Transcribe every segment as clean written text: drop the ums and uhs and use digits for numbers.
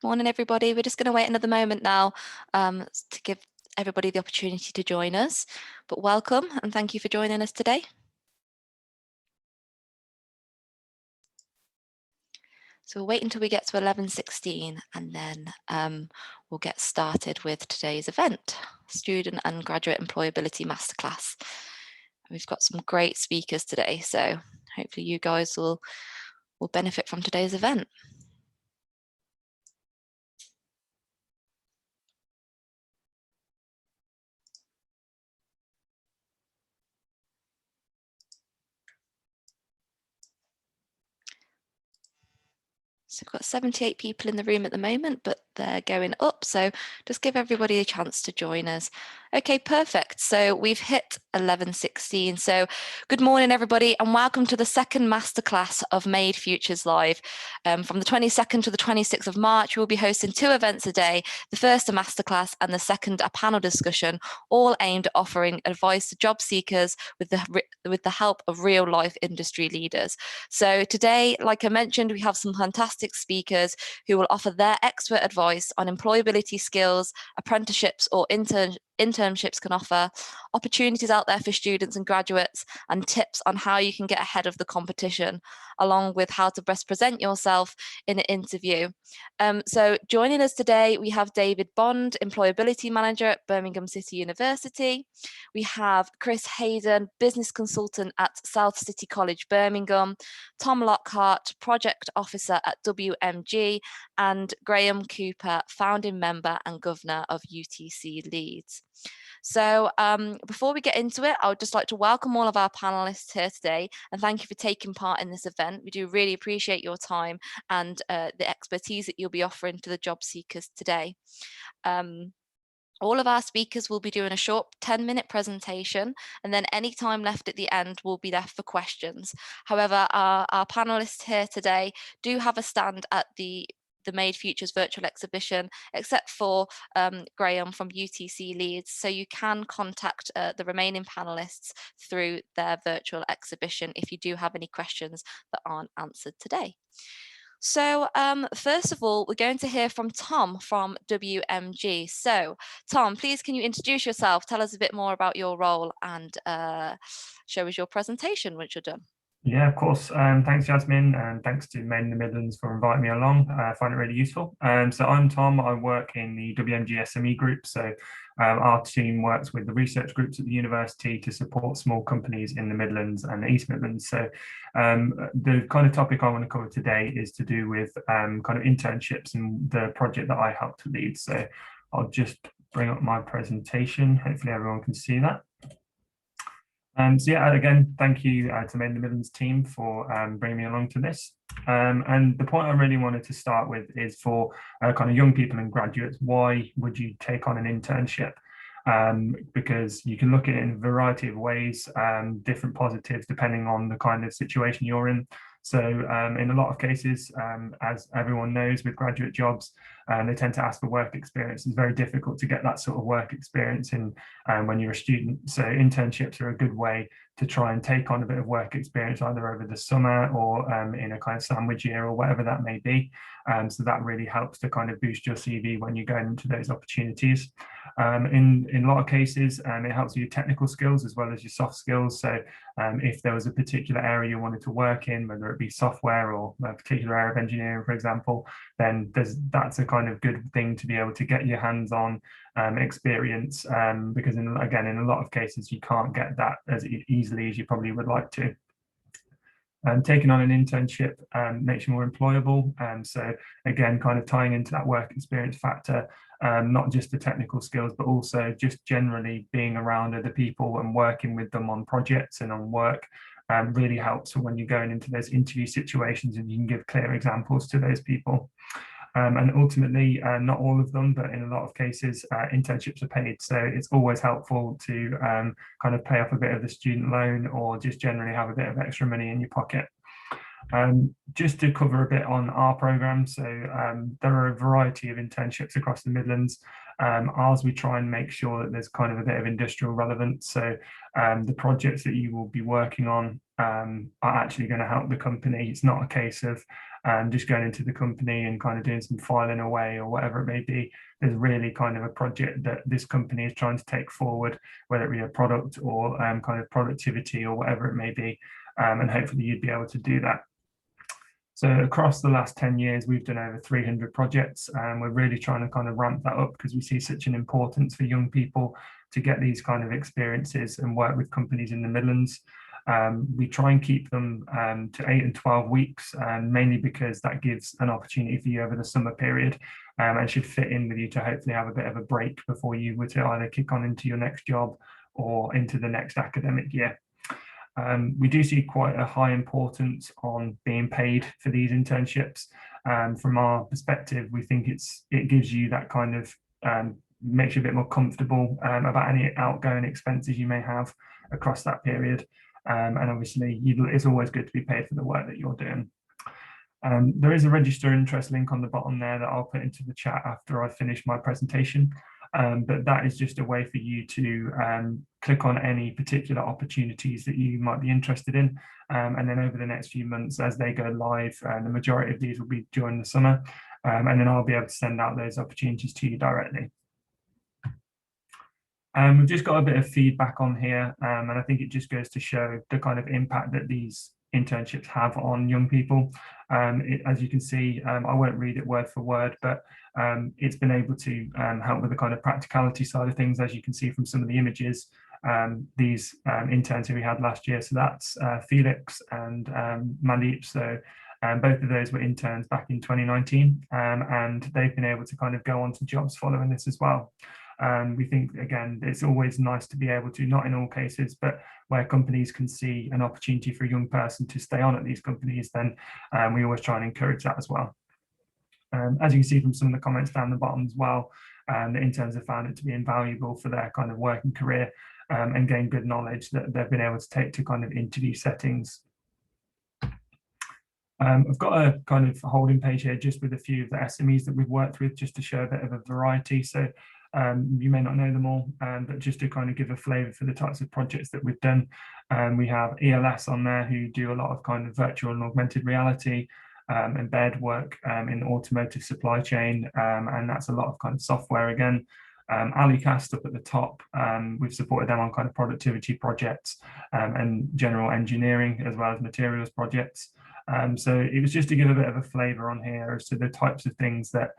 morning, everybody. We're just going to wait another moment now to give everybody the opportunity to join us. But welcome and thank you for joining us today. So we'll wait until we get to 11:16 and then we'll get started with today's event, Student and Graduate Employability Masterclass. We've got some great speakers today, so hopefully you guys will benefit from today's event. So we've got 78 people in the room at the moment, but they're going up. So just give everybody a chance to join us. Okay, perfect. So we've hit 11:16. So good morning, everybody, and welcome to the second masterclass of Made Futures Live. From the 22nd to the 26th of March, we'll be hosting 2 events a day. The first, a masterclass, and the second, a panel discussion, all aimed at offering advice to job seekers with the help of real life industry leaders. So today, like I mentioned, we have some fantastic speakers who will offer their expert advice on employability skills, apprenticeships or internships can offer, opportunities out there for students and graduates, and tips on how you can get ahead of the competition, along with how to best present yourself in an interview. So joining us today, we have David Bond, Employability Manager at Birmingham City University. We have Chris Hayden, Business Consultant at South City College, Birmingham, Tom Lockhart, Project Officer at WMG, and Graham Cooper, Founding Member and Governor of UTC Leeds. So before we get into it, I would just like to welcome all of our panelists here today and thank you for taking part in this event. We do really appreciate your time and the expertise that you'll be offering to the job seekers today. All of our speakers will be doing a short 10-minute presentation, and then any time left at the end will be left for questions. However, our panelists here today do have a stand at the Made Futures virtual exhibition, except for Graham from UTC Leeds. So you can contact the remaining panelists through their virtual exhibition if you do have any questions that aren't answered today. So first of all, we're going to hear from Tom from WMG. So Tom, please can you introduce yourself, tell us a bit more about your role and show us your presentation once you're done. Yeah, of course. Thanks, Jasmine, and thanks to Made in the Midlands for inviting me along. I find it really useful. So I'm Tom. I work in the WMG SME group. So our team works with the research groups at the university to support small companies in the Midlands and the East Midlands. So the kind of topic I want to cover today is to do with kind of internships and the project that I helped to lead. So I'll just bring up my presentation. Hopefully everyone can see that. So yeah, again, thank you to Made in the Midlands team for bringing me along to this. And the point I really wanted to start with is for kind of young people and graduates, why would you take on an internship? Because you can look at it in a variety of ways, different positives depending on the kind of situation you're in. So in a lot of cases, as everyone knows, with graduate jobs, they tend to ask for work experience. It's very difficult to get that sort of work experience in when you're a student. So internships are a good way to try and take on a bit of work experience either over the summer or in a kind of sandwich year or whatever that may be. So that really helps to kind of boost your CV when you're going into those opportunities. In a lot of cases, it helps you with technical skills as well as your soft skills. So if there was a particular area you wanted to work in, whether it be software or a particular area of engineering, for example, then that's a kind of good thing to be able to get your hands on experience, because again, in a lot of cases, you can't get that as easily as you probably would like to. Taking on an internship makes you more employable. So again, kind of tying into that work experience factor, not just the technical skills, but also just generally being around other people and working with them on projects and on work really helps for when you're going into those interview situations and you can give clear examples to those people. And ultimately, not all of them, but in a lot of cases, internships are paid. So it's always helpful to kind of pay off a bit of the student loan or just generally have a bit of extra money in your pocket. Just to cover a bit on our program, so there are a variety of internships across the Midlands. Ours, we try and make sure that there's kind of a bit of industrial relevance. So the projects that you will be working on are actually going to help the company. It's not a case of just going into the company and kind of doing some filing away or whatever it may be. There's really kind of a project that this company is trying to take forward, whether it be a product or kind of productivity or whatever it may be, and hopefully you'd be able to do that. So across the last 10 years, we've done over 300 projects, and we're really trying to kind of ramp that up because we see such an importance for young people to get these kind of experiences and work with companies in the Midlands. We try and keep them to 8 and 12 weeks, mainly because that gives an opportunity for you over the summer period, and should fit in with you to hopefully have a bit of a break before you were to either kick on into your next job or into the next academic year. We do see quite a high importance on being paid for these internships. From our perspective, we think it gives you that kind of makes you a bit more comfortable about any outgoing expenses you may have across that period. And obviously, it's always good to be paid for the work that you're doing. There is a register interest link on the bottom there that I'll put into the chat after I finish my presentation. But that is just a way for you to click on any particular opportunities that you might be interested in. And then over the next few months, as they go live, the majority of these will be during the summer. And then I'll be able to send out those opportunities to you directly. We've just got a bit of feedback on here, and I think it just goes to show the kind of impact that these internships have on young people. As you can see, I won't read it word for word, but it's been able to help with the kind of practicality side of things, as you can see from some of the images. These interns who we had last year, so that's Felix and Mandeep. So both of those were interns back in 2019, and they've been able to kind of go on to jobs following this as well. We think, again, it's always nice to be able to, not in all cases, but where companies can see an opportunity for a young person to stay on at these companies, then we always try and encourage that as well. As you can see from some of the comments down the bottom as well, the interns have found it to be invaluable for their kind of working career and gain good knowledge that they've been able to take to kind of interview settings. I've got a kind of holding page here just with a few of the SMEs that we've worked with, just to show a bit of a variety. So you may not know them all, but just to kind of give a flavour for the types of projects that we've done. We have ELS on there, who do a lot of kind of virtual and augmented reality, embed work in automotive supply chain, and that's a lot of kind of software again. Alicast up at the top, we've supported them on kind of productivity projects and general engineering as well as materials projects. So it was just to give a bit of a flavour on here as to the types of things that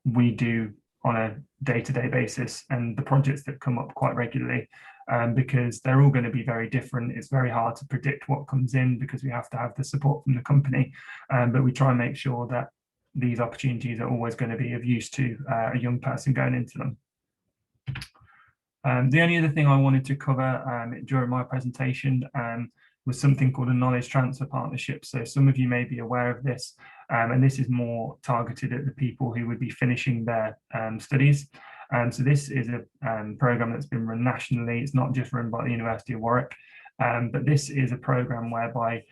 we do on a day-to-day basis and the projects that come up quite regularly, because they're all going to be very different. It's very hard to predict what comes in because we have to have the support from the company, but we try and make sure that these opportunities are always going to be of use to a young person going into them. The only other thing I wanted to cover during my presentation was something called a knowledge transfer partnership. So some of you may be aware of this, and this is more targeted at the people who would be finishing their studies. So this is a program that's been run nationally. It's not just run by the University of Warwick, but this is a program whereby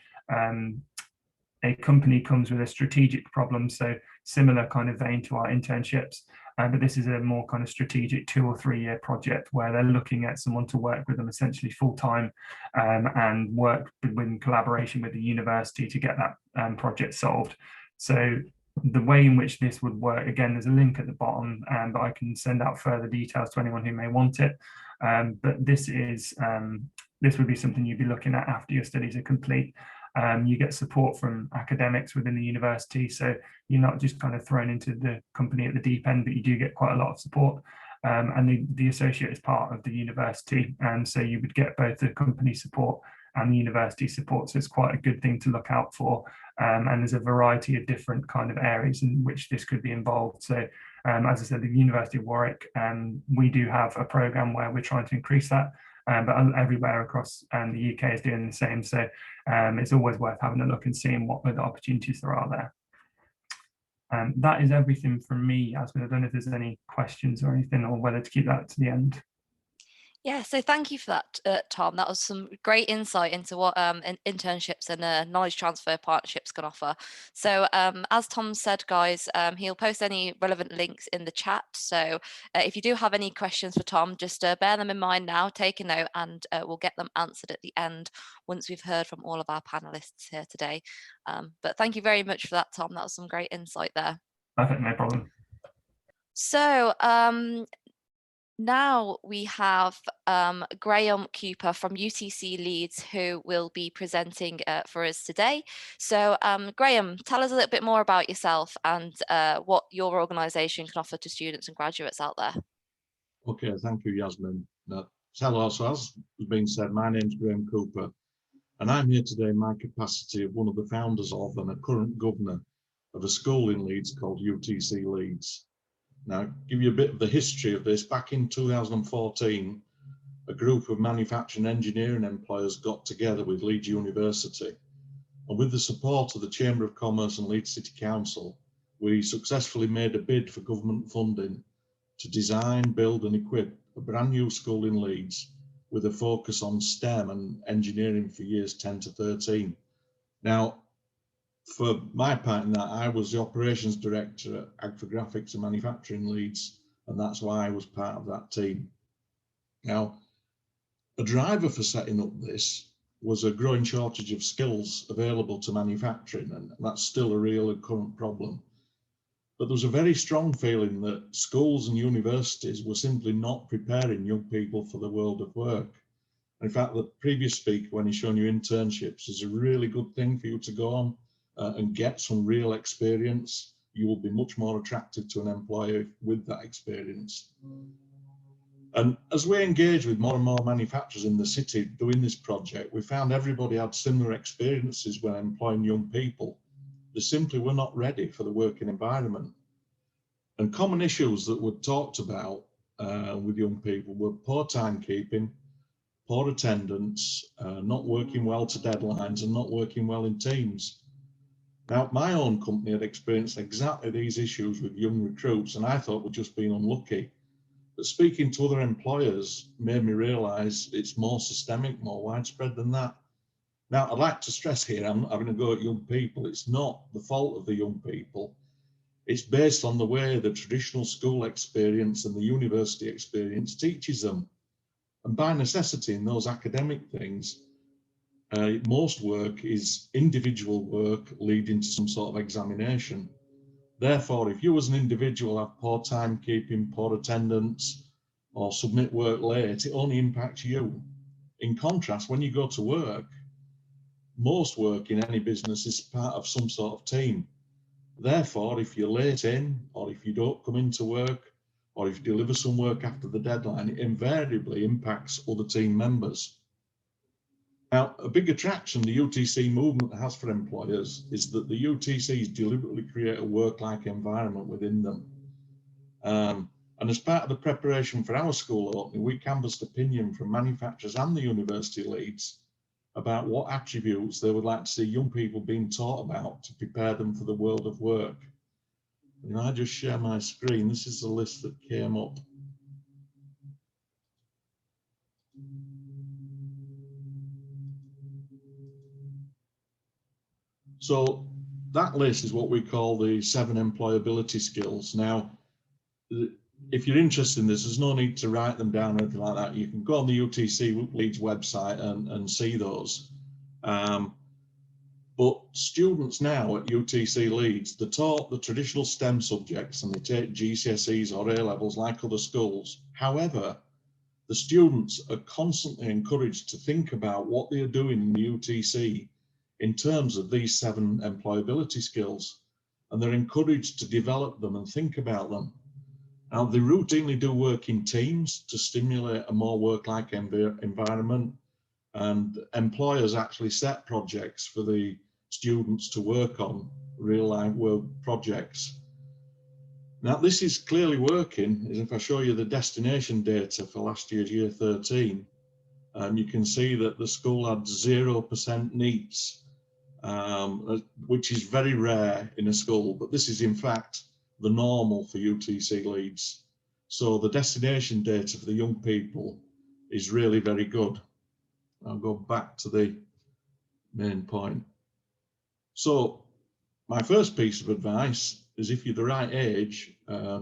a company comes with a strategic problem, so similar kind of vein to our internships, but this is a more kind of strategic 2 or 3 year project where they're looking at someone to work with them essentially full-time, and work in collaboration with the university to get that project solved. So the way in which this would work, again, there's a link at the bottom, but I can send out further details to anyone who may want it. But this would be something you'd be looking at after your studies are complete. You get support from academics within the university, so you're not just kind of thrown into the company at the deep end, but you do get quite a lot of support. And the associate is part of the university, and so you would get both the company support and the university support, so it's quite a good thing to look out for. And there's a variety of different kind of areas in which this could be involved. So as I said, the University of Warwick, we do have a program where we're trying to increase that, but everywhere across the UK is doing the same. So it's always worth having a look and seeing what other opportunities there are there. That is everything from me, Yasmin. I don't know if there's any questions or anything, or whether to keep that to the end. Yeah, so thank you for that, Tom. That was some great insight into what internships and knowledge transfer partnerships can offer. So as Tom said, guys, he'll post any relevant links in the chat. So if you do have any questions for Tom, just bear them in mind now, take a note, and we'll get them answered at the end once we've heard from all of our panelists here today. But thank you very much for that, Tom. That was some great insight there. Perfect, no problem. So now we have Graham Cooper from UTC Leeds, who will be presenting for us today. So Graham, tell us a little bit more about yourself and what your organisation can offer to students and graduates out there. Okay, thank you, Yasmin. Hello, so as has been said, my name's Graham Cooper, and I'm here today in my capacity of one of the founders of and a current governor of a school in Leeds called UTC Leeds. Now, give you a bit of the history of this. Back in 2014, a group of manufacturing engineering employers got together with Leeds University, and with the support of the Chamber of Commerce and Leeds City Council, we successfully made a bid for government funding to design, build and equip a brand new school in Leeds with a focus on STEM and engineering for years 10 to 13. Now, for my part in that, I was the operations director at Agrigraphics and Manufacturing Leeds, and that's why I was part of that team. Now, a driver for setting up this was a growing shortage of skills available to manufacturing, and that's still a real and current problem. But there was a very strong feeling that schools and universities were simply not preparing young people for the world of work. In fact, the previous speaker, when he's shown you internships, is a really good thing for you to go on and get some real experience. You will be much more attractive to an employer with that experience. And as we engage with more and more manufacturers in the city doing this project, we found everybody had similar experiences when employing young people. They simply were not ready for the working environment. And common issues that were talked about with young people were poor timekeeping, poor attendance, not working well to deadlines, and not working well in teams. Now, my own company had experienced exactly these issues with young recruits, and I thought we'd just been unlucky. But speaking to other employers made me realise it's more systemic, more widespread than that. Now, I'd like to stress here, I'm not having a go at young people. It's not the fault of the young people. It's based on the way the traditional school experience and the university experience teaches them. And by necessity in those academic things, most work is individual work leading to some sort of examination. Therefore, if you as an individual have poor timekeeping, poor attendance, or submit work late, it only impacts you. In contrast, when you go to work, most work in any business is part of some sort of team. Therefore, if you're late in, or if you don't come into work, or if you deliver some work after the deadline, it invariably impacts other team members. Now, a big attraction the UTC movement has for employers is that the UTCs deliberately create a work-like environment within them. And as part of the preparation for our school opening, we canvassed opinion from manufacturers and the University Leeds about what attributes they would like to see young people being taught about to prepare them for the world of work. And I just share my screen. This is the list that came up. So that list is what we call the 7 employability skills. Now, if you're interested in this, there's no need to write them down or anything like that. You can go on the UTC Leeds website and see those. But students now at UTC Leeds, they're taught the traditional STEM subjects and they take GCSEs or A-levels like other schools. However, the students are constantly encouraged to think about what they are doing in the UTC in terms of these 7 employability skills, and they're encouraged to develop them and think about them. Now, they routinely do work in teams to stimulate a more work-like environment, and employers actually set projects for the students to work on, real-life work projects. Now, this is clearly working. If I show you the destination data for last year's year 13, you can see that the school had 0% NEETs, which is very rare in a school, but this is in fact the normal for UTC Leeds. So the destination data for the young people is really very good. I'll go back to the main point. So my first piece of advice is, if you're the right age,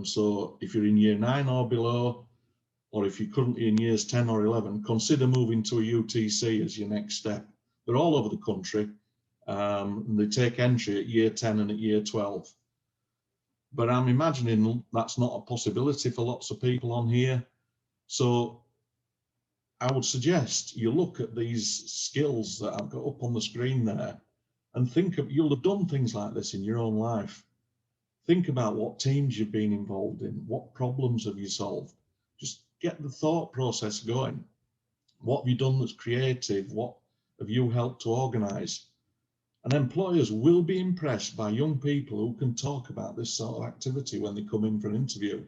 so if you're in year 9 or below, or if you're currently in years 10 or 11, consider moving to a UTC as your next step. They're all over the country, and they take entry at year 10 and at year 12. But I'm imagining that's not a possibility for lots of people on here. So I would suggest you look at these skills that I've got up on the screen there and think of, you'll have done things like this in your own life. Think about what teams you've been involved in, what problems have you solved. Just get the thought process going. What have you done that's creative? What have you helped to organize? And employers will be impressed by young people who can talk about this sort of activity when they come in for an interview.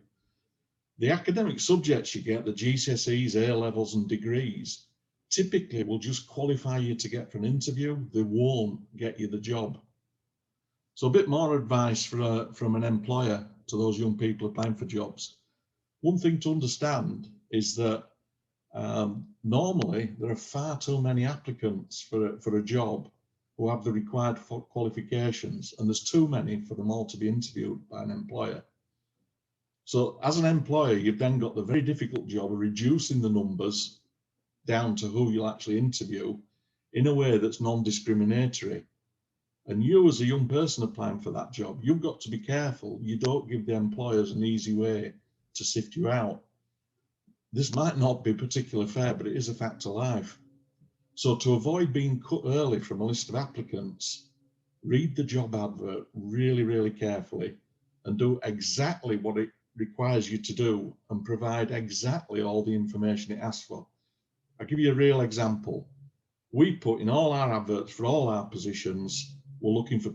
The academic subjects you get, the GCSEs, A-levels and degrees, typically will just qualify you to get for an interview. They won't get you the job. So a bit more advice from an employer to those young people applying for jobs. One thing to understand is that normally there are far too many applicants for a job who have the required qualifications, and there's too many for them all to be interviewed by an employer. So as an employer, you've then got the very difficult job of reducing the numbers down to who you'll actually interview in a way that's non-discriminatory. And you, as a young person applying for that job, you've got to be careful you don't give the employers an easy way to sift you out. This might not be particularly fair, but it is a fact of life. So to avoid being cut early from a list of applicants, read the job advert really, really carefully and do exactly what it requires you to do and provide exactly all the information it asks for. I'll give you a real example. We put in all our adverts for all our positions, we're looking for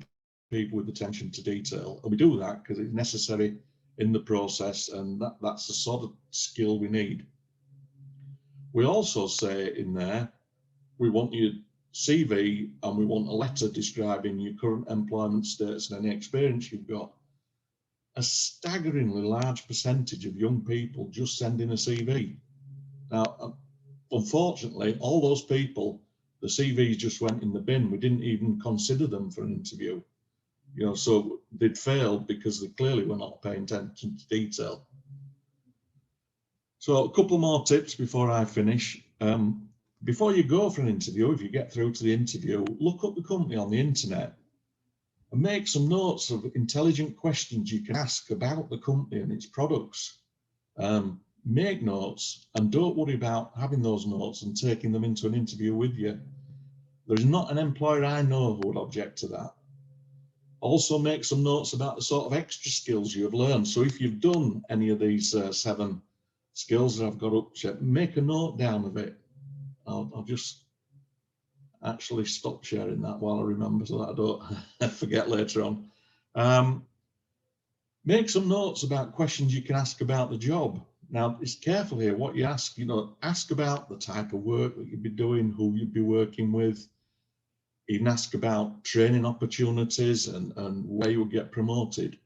people with attention to detail. And we do that because it's necessary in the process, and that's the sort of skill we need. We also say in there, we want your CV and we want a letter describing your current employment status and any experience you've got. A staggeringly large percentage of young people just send in a CV. Now, unfortunately, all those people, the CVs just went in the bin. We didn't even consider them for an interview. You know, so they'd failed because they clearly were not paying attention to detail. So a couple more tips before I finish. Before you go for an interview, if you get through to the interview, look up the company on the internet and make some notes of intelligent questions you can ask about the company and its products. Make notes and don't worry about having those notes and taking them into an interview with you. There's not an employer I know who would object to that. Also make some notes about the sort of extra skills you have learned. So if you've done any of these 7 skills that I've got up, make a note down of it. I'll just actually stop sharing that while I remember so that I don't forget later on. Make some notes about questions you can ask about the job. Now, it's careful here what you ask. You know, ask about the type of work that you'd be doing, who you'd be working with. Even ask about training opportunities and where you will get promoted.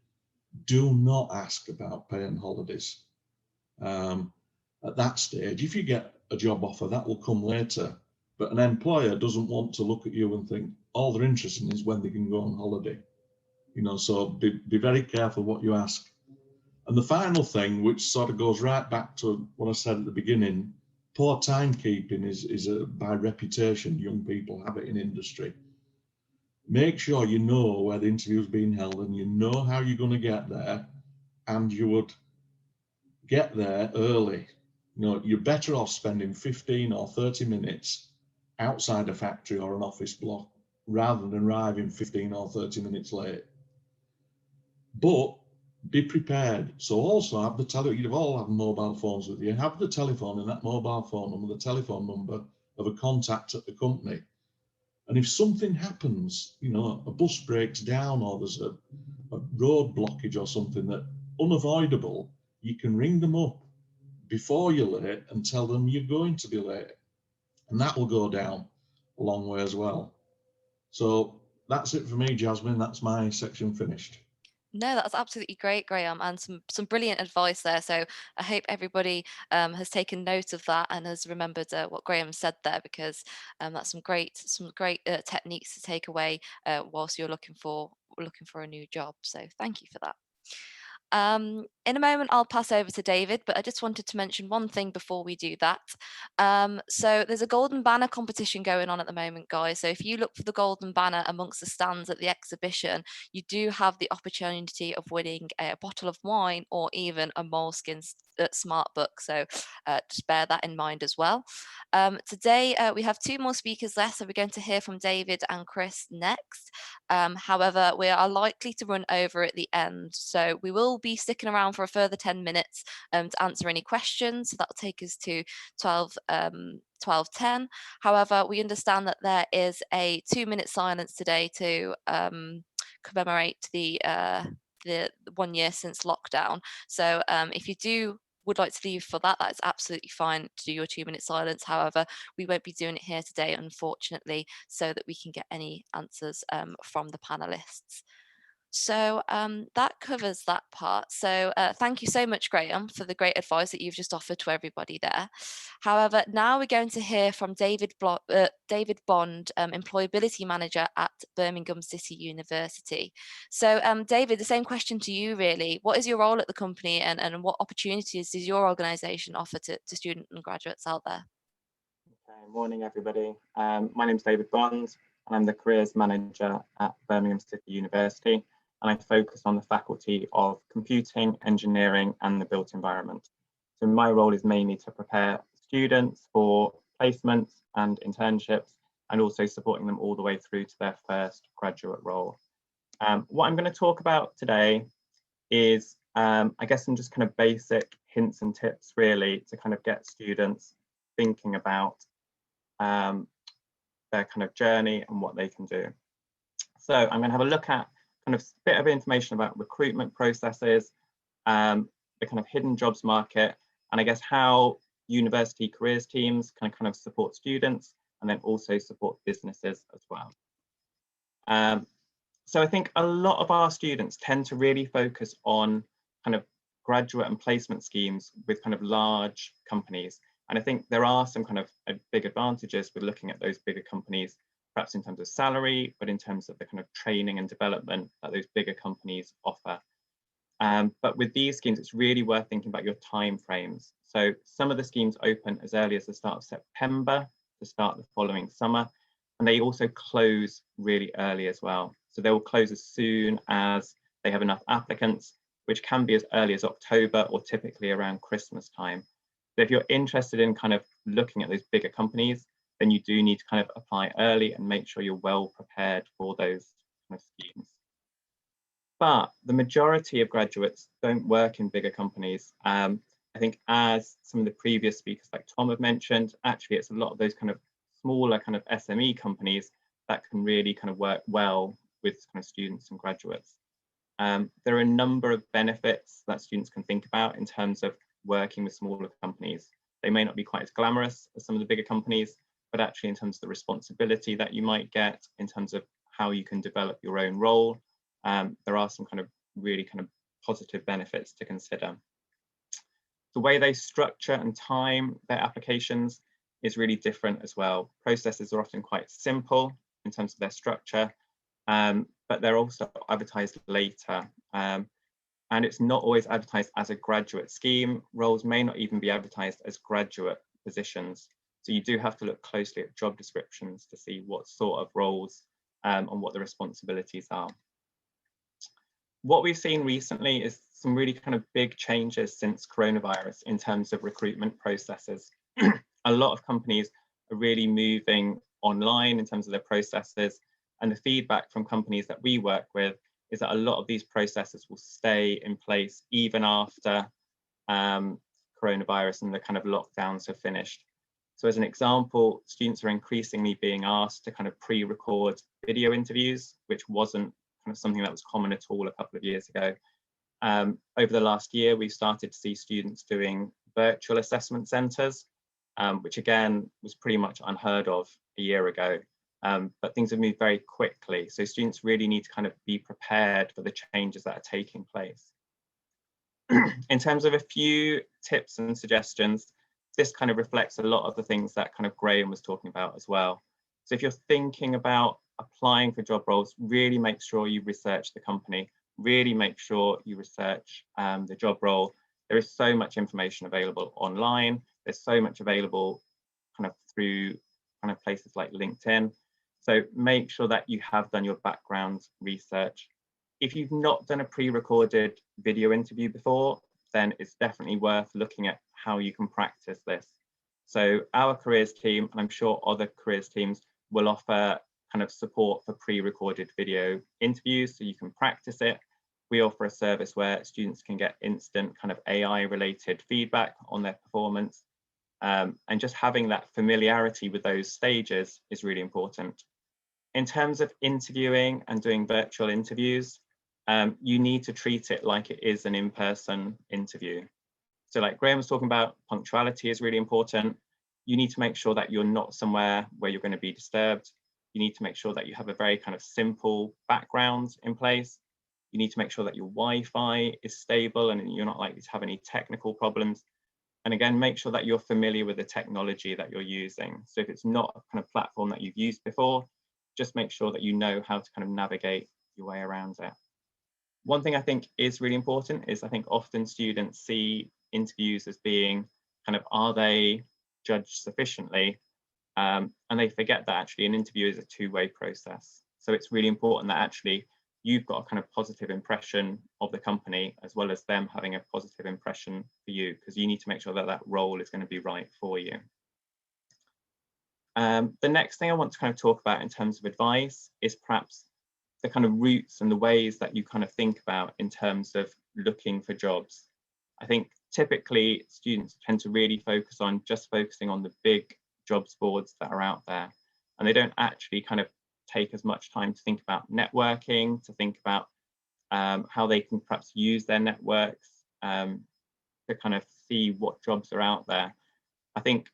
Do not ask about pay and holidays. At that stage, if you get a job offer, that will come later. But an employer doesn't want to look at you and think all they're interested in is when they can go on holiday. You know, so be very careful what you ask. And the final thing, which sort of goes right back to what I said at the beginning, poor timekeeping is by reputation, young people have it in industry. Make sure you know where the interview is being held and you know how you're going to get there, and you would get there early. You know, you're better off spending 15 or 30 minutes outside a factory or an office block rather than arriving 15 or 30 minutes late. But be prepared. So also have you'd all have mobile phones with you. Have the telephone in that mobile phone number, the telephone number of a contact at the company. And if something happens, you know, a bus breaks down or there's a road blockage or something that unavoidable, you can ring them up before you're late and tell them you're going to be late. And that will go down a long way as well. So that's it for me, Jasmine. That's my section finished. No, that's absolutely great, Graham, and some brilliant advice there. So I hope everybody has taken note of that and has remembered what Graham said there, because that's some great techniques to take away whilst you're looking for a new job. So thank you for that. In a moment, I'll pass over to David, but I just wanted to mention one thing before we do that. So there's a golden banner competition going on at the moment, guys. So if you look for the golden banner amongst the stands at the exhibition, you do have the opportunity of winning a bottle of wine or even a Moleskine smart book. So just bear that in mind as well. Today, we have 2 more speakers left, so we're going to hear from David and Chris next. However, we are likely to run over at the end, so we will be sticking around for a further 10 minutes to answer any questions. So that'll take us to 12:10. However, we understand that there is a 2-minute silence today to commemorate the 1 year since lockdown. So if you would like to leave for that, that's absolutely fine to do your 2-minute silence. However, we won't be doing it here today, unfortunately, so that we can get any answers from the panelists. So that covers that part. So thank you so much, Graham, for the great advice that you've just offered to everybody there. However, now we're going to hear from David Bond, Employability Manager at Birmingham City University. So David, the same question to you really. What is your role at the company, and what opportunities does your organisation offer to students and graduates out there? Okay, morning everybody. My name is David Bond and I'm the Careers Manager at Birmingham City University, and I focus on the faculty of Computing, Engineering and the Built Environment. So my role is mainly to prepare students for placements and internships, and also supporting them all the way through to their first graduate role. What I'm going to talk about today is, I guess, some just kind of basic hints and tips really to kind of get students thinking about their kind of journey and what they can do. So I'm going to have a look at kind of a bit of information about recruitment processes, the kind of hidden jobs market, and I guess how university careers teams can kind of support students and then also support businesses as well. So I think a lot of our students tend to really focus on kind of graduate and placement schemes with kind of large companies. And I think there are some kind of big advantages with looking at those bigger companies, perhaps in terms of salary, but in terms of the kind of training and development that those bigger companies offer. But with these schemes, it's really worth thinking about your time frames. So some of the schemes open as early as the start of September to start the following summer, and they also close really early as well. So they will close as soon as they have enough applicants, which can be as early as October or typically around Christmas time. So if you're interested in kind of looking at those bigger companies, then you do need to kind of apply early and make sure you're well prepared for those kind of schemes. But the majority of graduates don't work in bigger companies. I think as some of the previous speakers like Tom have mentioned, actually it's a lot of those kind of smaller kind of SME companies that can really kind of work well with kind of students and graduates. There are a number of benefits that students can think about in terms of working with smaller companies. They may not be quite as glamorous as some of the bigger companies, but actually in terms of the responsibility that you might get, in terms of how you can develop your own role, there are some kind of really kind of positive benefits to consider. The way they structure and time their applications is really different as well. Processes are often quite simple in terms of their structure, but they're also advertised later. And it's not always advertised as a graduate scheme. Roles may not even be advertised as graduate positions. So you do have to look closely at job descriptions to see what sort of roles and what the responsibilities are. What we've seen recently is some really kind of big changes since coronavirus in terms of recruitment processes. A lot of companies are really moving online in terms of their processes, and the feedback from companies that we work with is that a lot of these processes will stay in place even after coronavirus and the kind of lockdowns have finished. So as an example, students are increasingly being asked to kind of pre-record video interviews, which wasn't kind of something that was common at all a couple of years ago. Over the last year, we've started to see students doing virtual assessment centres, which again was pretty much unheard of a year ago. but things have moved very quickly. So students really need to kind of be prepared for the changes that are taking place. In terms of a few tips and suggestions, this kind of reflects a lot of the things that kind of Graham was talking about as well. So if you're thinking about applying for job roles, really make sure you research the company, really make sure you research the job role. There is so much information available online. There's so much available kind of through kind of places like LinkedIn. So make sure that you have done your background research. If you've not done a pre-recorded video interview before, then it's definitely worth looking at how you can practice this. So our careers team, and I'm sure other careers teams, will offer kind of support for pre-recorded video interviews so you can practice it. We offer a service where students can get instant kind of AI related feedback on their performance. And just having that familiarity with those stages is really important. In terms of interviewing and doing virtual interviews, you need to treat it like it is an in-person interview. So like Graham was talking about, punctuality is really important. You need to make sure that you're not somewhere where you're going to be disturbed. You need to make sure that you have a very kind of simple background in place. You need to make sure that your Wi-Fi is stable and you're not likely to have any technical problems. And again, make sure that you're familiar with the technology that you're using. So if it's not a kind of platform that you've used before, just make sure that you know how to kind of navigate your way around it. One thing I think is really important is I think often students see interviews as being kind of, are they judged sufficiently? And they forget that actually an interview is a two-way process. So it's really important that actually you've got a kind of positive impression of the company as well as them having a positive impression for you, because you need to make sure that that role is going to be right for you. The next thing I want to kind of talk about in terms of advice is perhaps the kind of routes and the ways that you kind of think about in terms of looking for jobs. I think typically students tend to really focus on just focusing on the big jobs boards that are out there, and they don't actually kind of take as much time to think about networking, to think about how they can perhaps use their networks to kind of see what jobs are out there. I think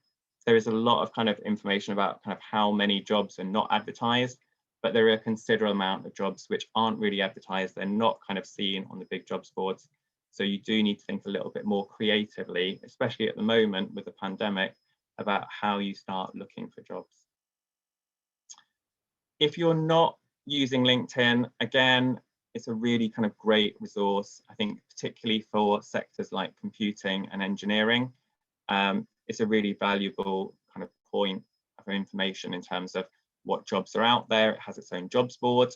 there is a lot of kind of information about kind of how many jobs are not advertised, but there are a considerable amount of jobs which aren't really advertised. They're not kind of seen on the big jobs boards. So you do need to think a little bit more creatively, especially at the moment with the pandemic, about how you start looking for jobs. If you're not using LinkedIn, again, it's a really kind of great resource, I think, particularly for sectors like computing and engineering. It's a really valuable kind of point of information in terms of what jobs are out there. It has its own jobs board.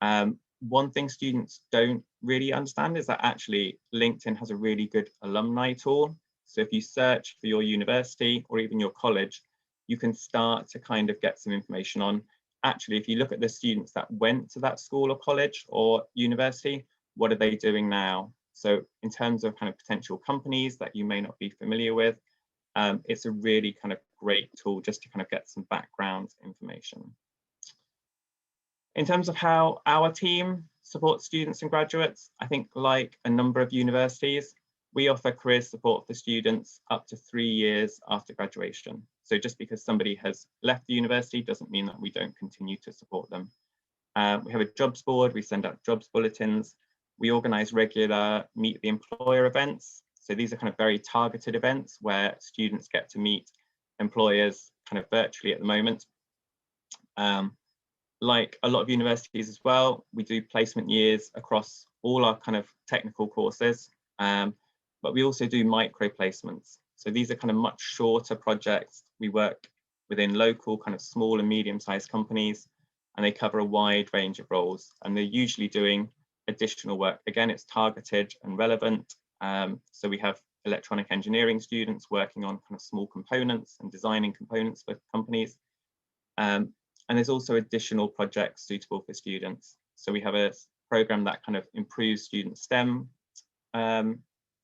One thing students don't really understand is that actually LinkedIn has a really good alumni tour. So if you search for your university or even your college, you can start to kind of get some information on, actually, if you look at the students that went to that school or college or university, what are they doing now? So in terms of kind of potential companies that you may not be familiar with, it's a really kind of great tool just to kind of get some background information. In terms of how our team supports students and graduates, I think like a number of universities, we offer career support for students up to 3 years after graduation. So just because somebody has left the university doesn't mean that we don't continue to support them. We have a jobs board, we send out jobs bulletins, we organise regular meet the employer events. So these are kind of very targeted events where students get to meet employers kind of virtually at the moment. Like a lot of universities as well, we do placement years across all our kind of technical courses, but we also do micro placements. So these are kind of much shorter projects. We work within local kind of small and medium-sized companies, and they cover a wide range of roles, and they're usually doing additional work. Again, it's targeted and relevant. So we have electronic engineering students working on kind of small components and designing components for companies. And there's also additional projects suitable for students. So we have a program that kind of improves student STEM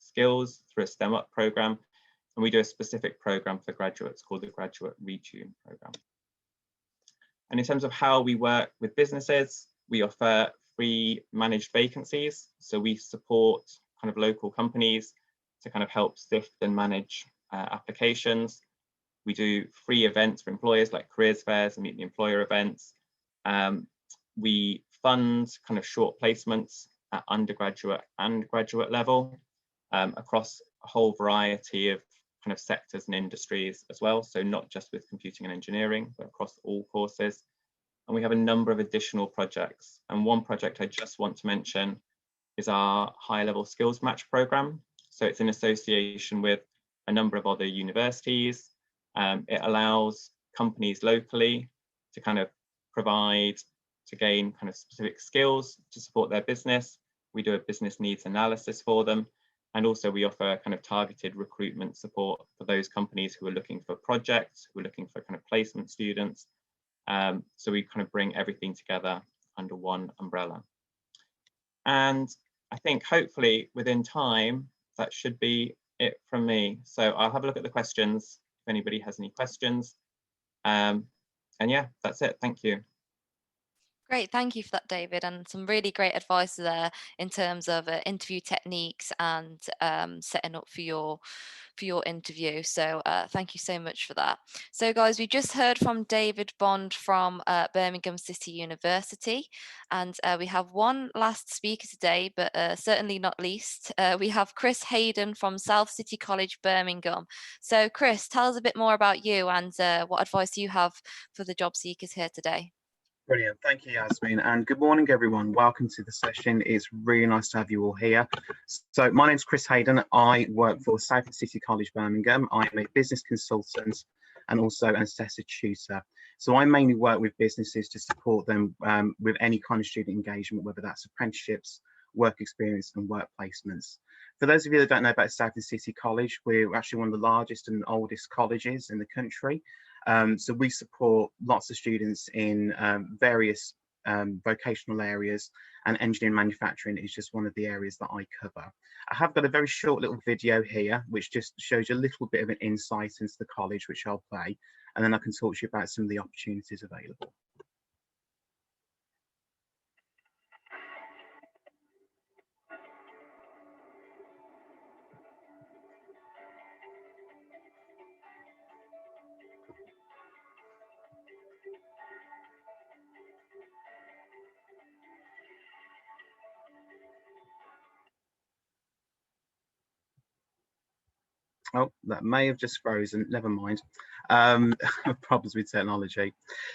skills through a STEM Up program. And we do a specific program for graduates called the Graduate Retune program. And in terms of how we work with businesses, we offer free managed vacancies. So we support kind of local companies to kind of help sift and manage applications. We do free events for employers like careers fairs and meet the employer events. We fund kind of short placements at undergraduate and graduate level across a whole variety of kind of sectors and industries as well. So not just with computing and engineering, but across all courses. And we have a number of additional projects. And one project I just want to mention is our high-level skills match program. So it's in association with a number of other universities. It allows companies locally to kind of provide, to gain kind of specific skills to support their business. We do a business needs analysis for them. And also we offer kind of targeted recruitment support for those companies who are looking for projects, who are looking for kind of placement students. So we kind of bring everything together under one umbrella. And I think hopefully within time, that should be it from me. So I'll have a look at the questions if anybody has any questions. And yeah, that's it. Thank you. Great, thank you for that, David, and some really great advice there in terms of interview techniques and setting up for your interview. So thank you so much for that. So guys, we just heard from David Bond from Birmingham City University, and we have one last speaker today, but certainly not least, we have Chris Hayden from South City College, Birmingham. So Chris, tell us a bit more about you and what advice you have for the job seekers here today. Brilliant. Thank you, Yasmin. And good morning, everyone. Welcome to the session. It's really nice to have you all here. So my name's Chris Hayden. I work for South City College, Birmingham. I'm a business consultant and also an assessor tutor. So I mainly work with businesses to support them with any kind of student engagement, whether that's apprenticeships, work experience and work placements. For those of you that don't know about South City College, we're actually one of the largest and oldest colleges in the country. So we support lots of students in various vocational areas, and engineering manufacturing is just one of the areas that I cover. I have got a very short little video here which just shows you a little bit of an insight into the college, which I'll play, and then I can talk to you about some of the opportunities available. Oh, that may have just frozen, never mind. Problems with technology.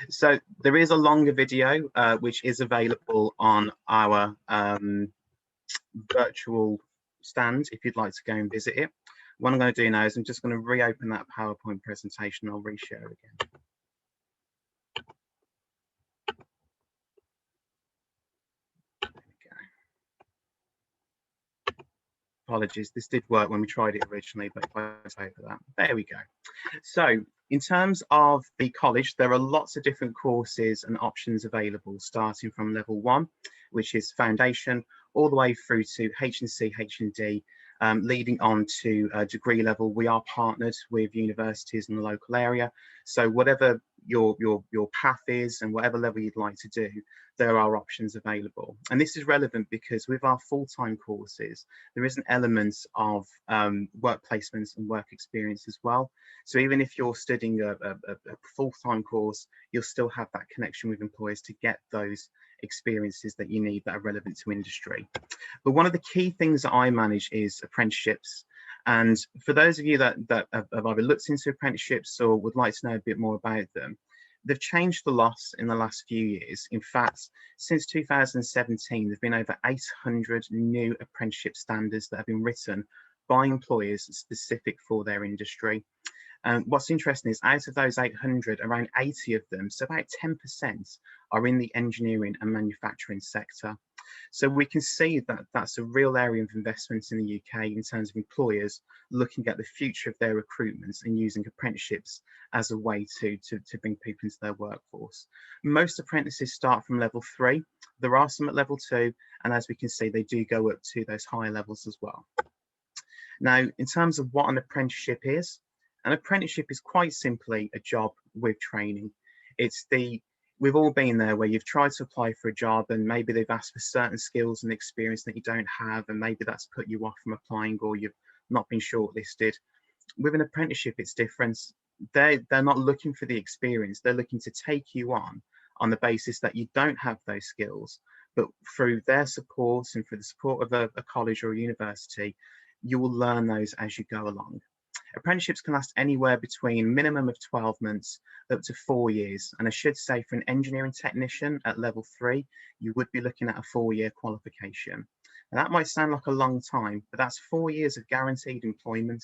So there is a longer video which is available on our virtual stand if you'd like to go and visit it. What I'm going to do now is I'm just going to reopen that PowerPoint presentation. I'll reshare again. Apologies, this did work when we tried it originally, but if I over that, there we go. So in terms of the college, there are lots of different courses and options available, starting from level 1, which is foundation, all the way through to HNC, HND, leading on to degree level. We are partnered with universities in the local area, so whatever your path is and whatever level you'd like to do, there are options available. And this is relevant because with our full-time courses, there is an element of work placements and work experience as well. So even if you're studying a full-time course, you'll still have that connection with employers to get those experiences that you need that are relevant to industry. But one of the key things that I manage is apprenticeships. And for those of you that have either looked into apprenticeships or would like to know a bit more about them, they've changed a lot in the last few years. In fact, since 2017, there've been over 800 new apprenticeship standards that have been written by employers specific for their industry. And what's interesting is out of those 800, around 80 of them, so about 10%, are in the engineering and manufacturing sector. So we can see that that's a real area of investment in the UK in terms of employers looking at the future of their recruitments and using apprenticeships as a way to bring people into their workforce. Most apprentices start from level 3. There are some at level 2, and as we can see, they do go up to those higher levels as well. Now, in terms of what an apprenticeship is quite simply a job with training. We've all been there where you've tried to apply for a job and maybe they've asked for certain skills and experience that you don't have, and maybe that's put you off from applying or you've not been shortlisted. With an apprenticeship, it's different. they're not looking for the experience. They're looking to take you on the basis that you don't have those skills, but through their support and through the support of a college or a university, you will learn those as you go along. Apprenticeships can last anywhere between a minimum of 12 months up to 4 years. And I should say, for an engineering technician at level 3, you would be looking at a 4-year qualification. And that might sound like a long time, but that's 4 years of guaranteed employment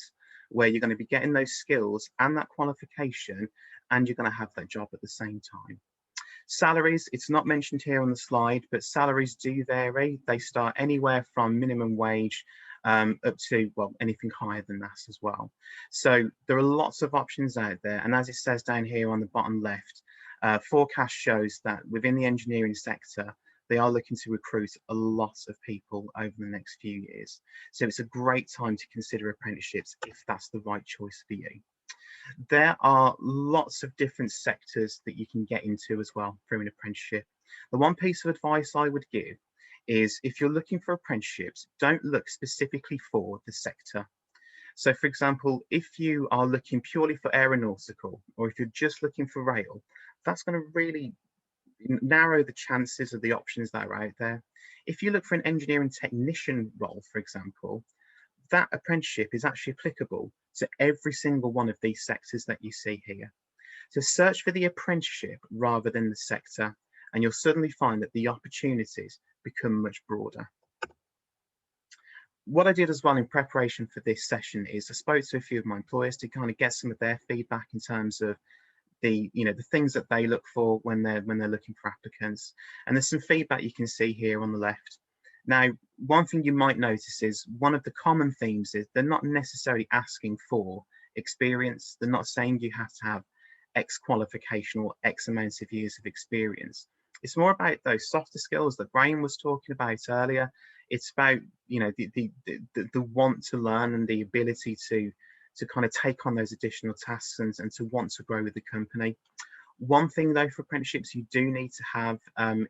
where you're going to be getting those skills and that qualification, and you're going to have that job at the same time. Salaries, it's not mentioned here on the slide, but salaries do vary. They start anywhere from minimum wage up to, well, anything higher than that as well. So there are lots of options out there. And as it says down here on the bottom left, forecast shows that within the engineering sector, they are looking to recruit a lot of people over the next few years. So it's a great time to consider apprenticeships if that's the right choice for you. There are lots of different sectors that you can get into as well through an apprenticeship. The one piece of advice I would give is, if you're looking for apprenticeships, don't look specifically for the sector. So for example, if you are looking purely for aeronautical, or if you're just looking for rail, that's going to really narrow the chances of the options that are out there. If you look for an engineering technician role, for example, that apprenticeship is actually applicable to every single one of these sectors that you see here. So search for the apprenticeship rather than the sector, and you'll suddenly find that the opportunities become much broader. What I did as well in preparation for this session is I spoke to a few of my employers to kind of get some of their feedback in terms of the things that they look for when they're looking for applicants. And there's some feedback you can see here on the left. Now, one thing you might notice is one of the common themes is they're not necessarily asking for experience. They're not saying you have to have X qualification or X amount of years of experience. It's more about those softer skills that Graham was talking about earlier. It's about, the want to learn and the ability to kind of take on those additional tasks and to want to grow with the company. One thing though, for apprenticeships, you do need to have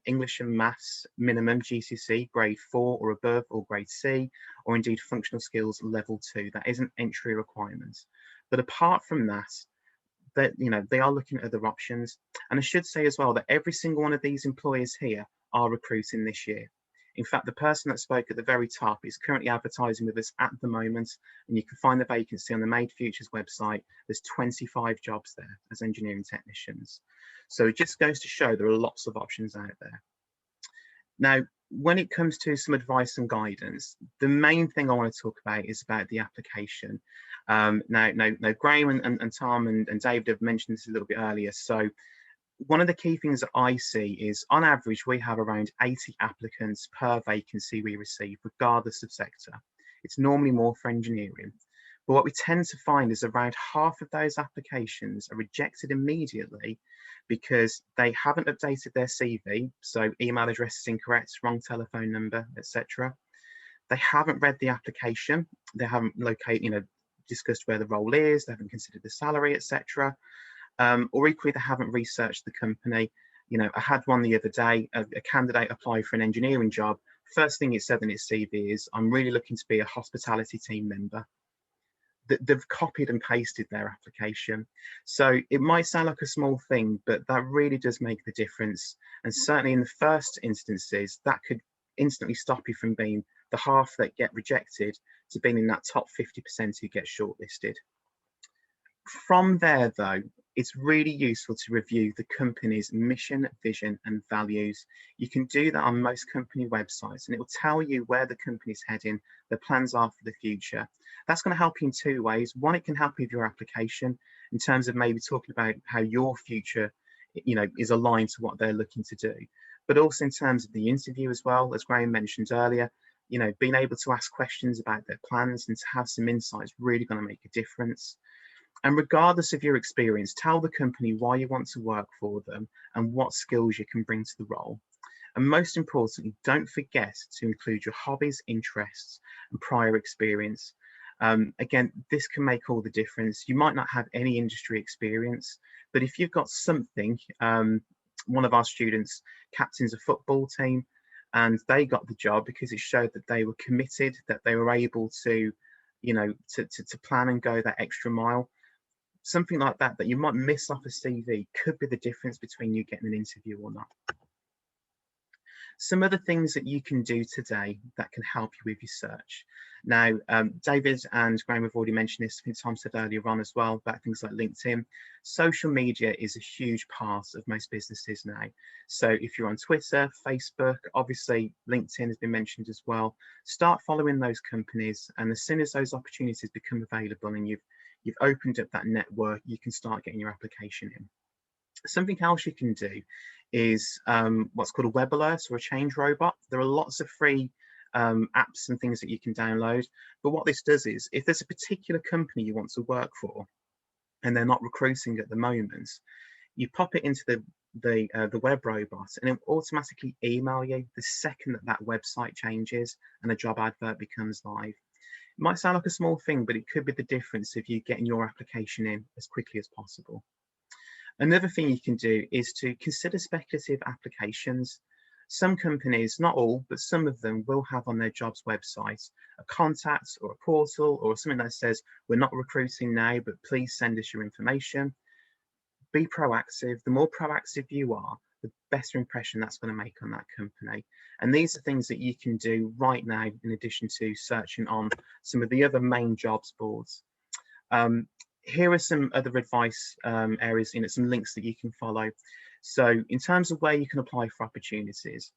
English and Maths minimum GCSE grade 4 or above, or grade C, or indeed functional skills level 2. That is an entry requirement. But apart from that, they are looking at other options. And I should say as well that every single one of these employers here are recruiting this year. In fact, the person that spoke at the very top is currently advertising with us at the moment, and you can find the vacancy on the Made Futures website. There's 25 jobs there as engineering technicians. So it just goes to show there are lots of options out there. Now, when it comes to some advice and guidance, the main thing I want to talk about is about the application. Now, Graham and Tom and David have mentioned this a little bit earlier. So one of the key things that I see is, on average, we have around 80 applicants per vacancy we receive, regardless of sector. It's normally more for engineering. But what we tend to find is around half of those applications are rejected immediately because they haven't updated their CV. So email address is incorrect, wrong telephone number, etc. They haven't read the application. They haven't discussed where the role is. They haven't considered the salary, etc. Or equally, they haven't researched the company. I had one the other day, a candidate applied for an engineering job. First thing it said in its CV is, I'm really looking to be a hospitality team member. They've copied and pasted their application. So it might sound like a small thing, but that really does make the difference. And certainly in the first instances, that could instantly stop you from being the half that get rejected to being in that top 50% who get shortlisted. From there, though, it's really useful to review the company's mission, vision, and values. You can do that on most company websites, and it will tell you where the company's heading, their plans are for the future. That's going to help you in two ways. One, it can help you with your application in terms of maybe talking about how your future, is aligned to what they're looking to do. But also in terms of the interview as well, as Graham mentioned earlier, being able to ask questions about their plans and to have some insights is really going to make a difference. And regardless of your experience, tell the company why you want to work for them and what skills you can bring to the role. And most importantly, don't forget to include your hobbies, interests, and prior experience. Again, this can make all the difference. You might not have any industry experience, but if you've got something, one of our students captains a football team, and they got the job because it showed that they were committed, that they were able to, to plan and go that extra mile. something like that that you might miss off a CV could be the difference between you getting an interview or not. Some other things that you can do today that can help you with your search. Now, David and Graham have already mentioned this. I think Tom said earlier on as well about things like LinkedIn. Social media is a huge part of most businesses now. So if you're on Twitter, Facebook, obviously LinkedIn has been mentioned as well. Start following those companies, and as soon as those opportunities become available and you've opened up that network, you can start getting your application in. Something else you can do is what's called a web alert or a change robot. There are lots of free apps and things that you can download. But what this does is, if there's a particular company you want to work for and they're not recruiting at the moment, you pop it into the web robot and it will automatically email you the second that website changes and a job advert becomes live. It might sound like a small thing, but it could be the difference of you getting your application in as quickly as possible. Another thing you can do is to consider speculative applications. Some companies, not all, but some of them will have on their jobs website a contact or a portal or something that says, we're not recruiting now, but please send us your information. Be proactive. The more proactive you are, the better impression that's going to make on that company. And these are things that you can do right now, in addition to searching on some of the other main jobs boards. Here are some other advice areas, some links that you can follow. So in terms of where you can apply for opportunities,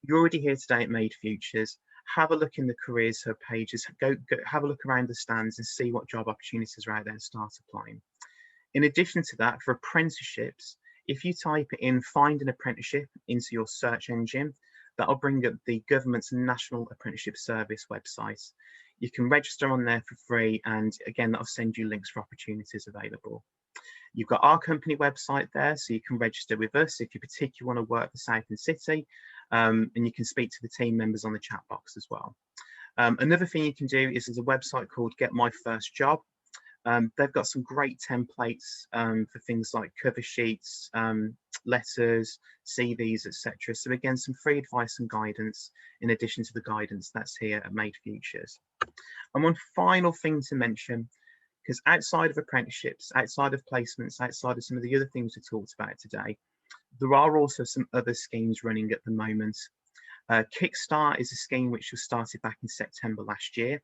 you're already here today at Made Futures. Have a look in the careers hub pages, go have a look around the stands and see what job opportunities are out there and start applying. In addition to that, for apprenticeships, if you type in find an apprenticeship into your search engine, that'll bring up the government's National Apprenticeship Service website. You can register on there for free, and again, that'll send you links for opportunities available. You've got our company website there, so you can register with us if you particularly want to work for Southend City, and you can speak to the team members on the chat box as well. Another thing you can do is there's a website called Get My First Job. They've got some great templates for things like cover sheets, letters, CVs, etc. So again, some free advice and guidance in addition to the guidance that's here at Made Futures. And one final thing to mention, because outside of apprenticeships, outside of placements, outside of some of the other things we talked about today, there are also some other schemes running at the moment. Kickstart is a scheme which was started back in September last year,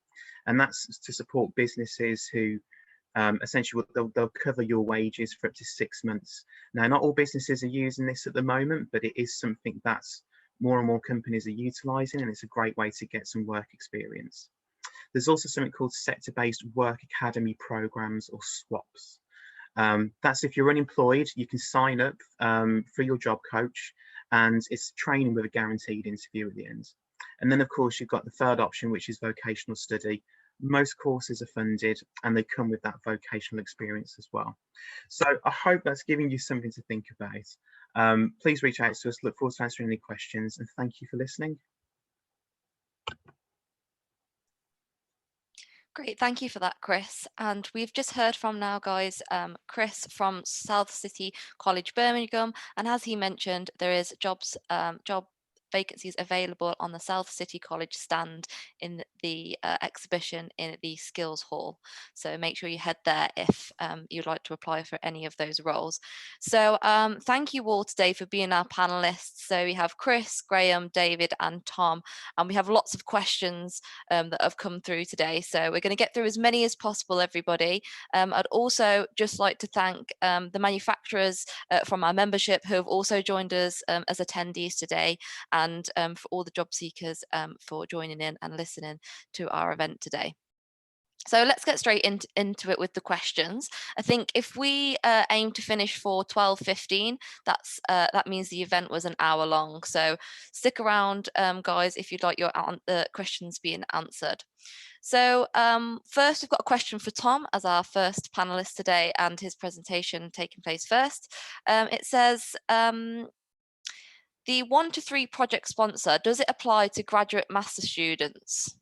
and that's to support businesses who essentially they'll cover your wages for up to 6 months. Now, not all businesses are using this at the moment, but it is something that's more and more companies are utilising, and it's a great way to get some work experience. There's also something called sector-based work academy programs, or SWAPs. That's if you're unemployed, you can sign up for your job coach, and it's training with a guaranteed interview at the end. And then, of course, you've got the third option, which is vocational study. Most courses are funded and they come with that vocational experience as well. So I hope that's giving you something to think about. Please reach out to us. Look forward to answering any questions, and thank you for listening. Great, thank you for that, Chris. And we've just heard from now, guys, Chris from South City College, Birmingham. And as he mentioned, there is job vacancies available on the South City College stand in the exhibition in the Skills Hall. So make sure you head there if you'd like to apply for any of those roles. So thank you all today for being our panelists. So we have Chris, Graham, David and Tom, and we have lots of questions that have come through today. So we're going to get through as many as possible, everybody. I'd also just like to thank the manufacturers from our membership who have also joined us as attendees today, and for all the job seekers for joining in and listening to our event today. So let's get straight into it with the questions. I think if we aim to finish for 12:15, that means the event was an hour long. So stick around, guys, if you'd like your questions being answered. So first, we've got a question for Tom as our first panelist today, and his presentation taking place first. It says, the 1 to 3 project sponsor, does it apply to graduate master students?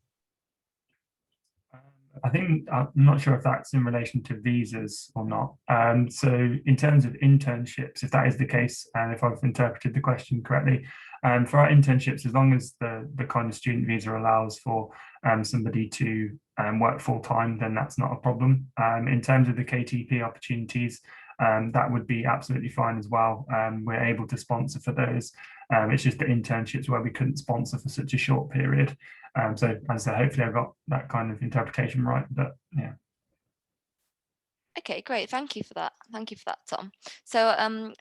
I think, I'm not sure if that's in relation to visas or not. So in terms of internships, if that is the case, and if I've interpreted the question correctly, For our internships, as long as the kind of student visa allows for somebody to work full time, then that's not a problem. In terms of the KTP opportunities, that would be absolutely fine as well. We're able to sponsor for those. It's just the internships where we couldn't sponsor for such a short period. So as I say, hopefully I got that kind of interpretation right, but yeah. Okay, great. Thank you for that. Thank you for that, Tom. So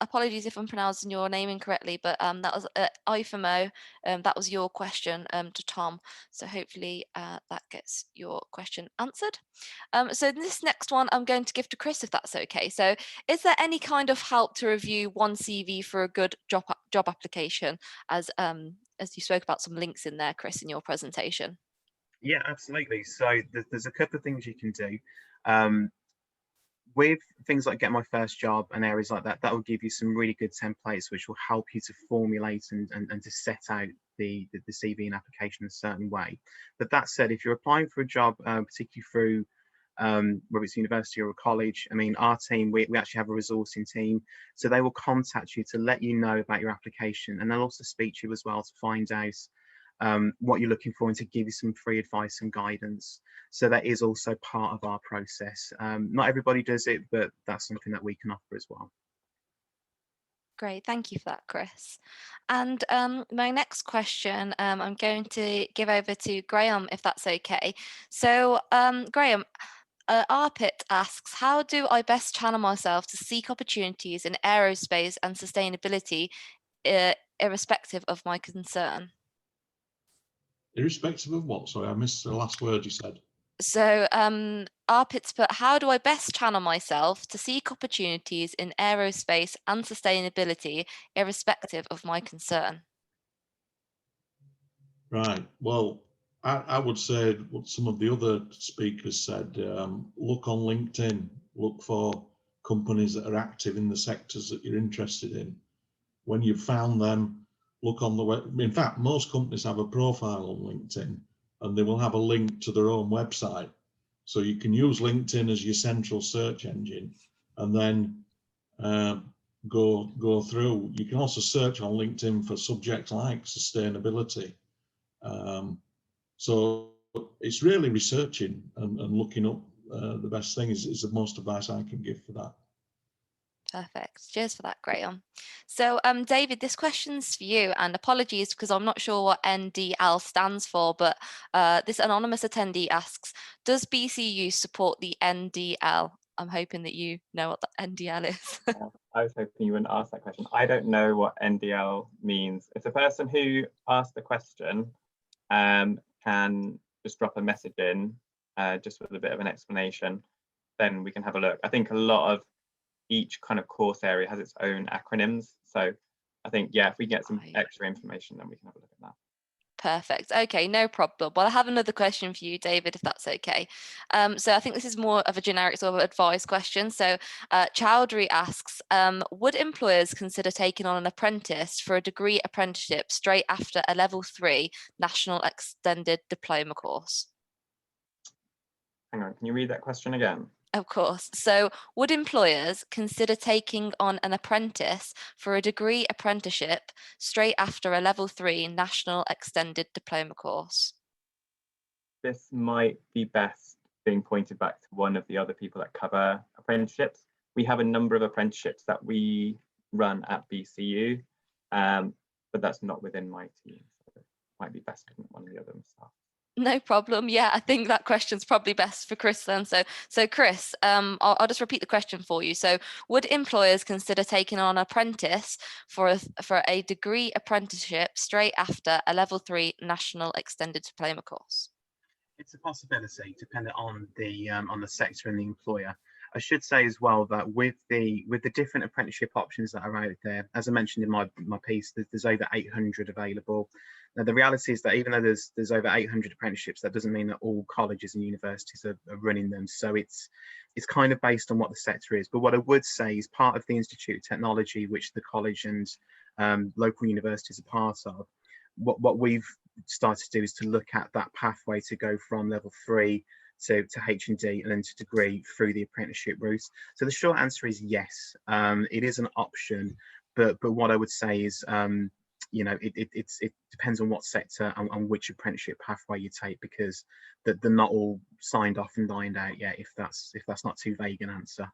apologies if I'm pronouncing your name incorrectly, but that was IFMO. That was your question to Tom. So hopefully that gets your question answered. So this next one I'm going to give to Chris, if that's okay. So is there any kind of help to review one CV for a good job application, as you spoke about some links in there, Chris, in your presentation? Yeah, absolutely. So there's a couple of things you can do. With things like Get My First Job and areas like that, that will give you some really good templates which will help you to formulate and to set out the CV and application in a certain way. But that said, if you're applying for a job, particularly through whether it's university or a college, I mean, our team, we actually have a resourcing team, so they will contact you to let you know about your application, and they'll also speak to you as well to find out what you're looking for and to give you some free advice and guidance. So that is also part of our process. Not everybody does it, but that's something that we can offer as well. Great, thank you for that, Chris. And my next question, I'm going to give over to Graham, if that's okay. So Graham, Arpit asks, how do I best channel myself to seek opportunities in aerospace and sustainability, irrespective of my concern? Irrespective of what? Sorry, I missed the last word you said. So Arpit's put, how do I best channel myself to seek opportunities in aerospace and sustainability, irrespective of my concern? Right. Well, I would say what some of the other speakers said, look on LinkedIn, look for companies that are active in the sectors that you're interested in. When you've found them, look on the web. In fact, most companies have a profile on LinkedIn and they will have a link to their own website. So you can use LinkedIn as your central search engine and then go through. You can also search on LinkedIn for subjects like sustainability. So it's really researching and looking up the best thing is the most advice I can give for that. Perfect. Cheers for that, Graham. So David, this question's for you, and apologies because I'm not sure what NDL stands for, but this anonymous attendee asks, does BCU support the NDL? I'm hoping that you know what the NDL is. I was hoping you wouldn't ask that question. I don't know what NDL means. If the person who asked the question can just drop a message in just with a bit of an explanation, then we can have a look. I think a lot of each kind of course area has its own acronyms. So I think, yeah, if we get some extra information, then we can have a look at that. Perfect. Okay, no problem. Well, I have another question for you, David, if that's okay. So I think this is more of a generic sort of advice question. So Chowdhury asks, would employers consider taking on an apprentice for a degree apprenticeship straight after a level 3 national extended diploma course? Hang on, can you read that question again? Of course. So would employers consider taking on an apprentice for a degree apprenticeship straight after a level 3 national extended diploma course? This might be best being pointed back to one of the other people that cover apprenticeships. We have a number of apprenticeships that we run at BCU, but that's not within my team. So it might be best looking at one of the other staff. No problem. Yeah, I think that question's probably best for Chris then. So Chris, I'll just repeat the question for you. So would employers consider taking on an apprentice for a degree apprenticeship straight after a level 3 national extended diploma course? It's a possibility, depending on the sector and the employer. I should say as well that with the different apprenticeship options that are out there, as I mentioned in my piece, there's over 800 available. Now, the reality is that even though there's over 800 apprenticeships, that doesn't mean that all colleges and universities are running them. So it's kind of based on what the sector is. But what I would say is part of the Institute of Technology, which the college and local universities are part of, what we've started to do is to look at that pathway to go from level 3 to H&D and then to degree through the apprenticeship route. So the short answer is yes, it is an option, but what I would say is you know, it depends on what sector and which apprenticeship pathway you take, because they're not all signed off and lined out yet, if that's not too vague an answer.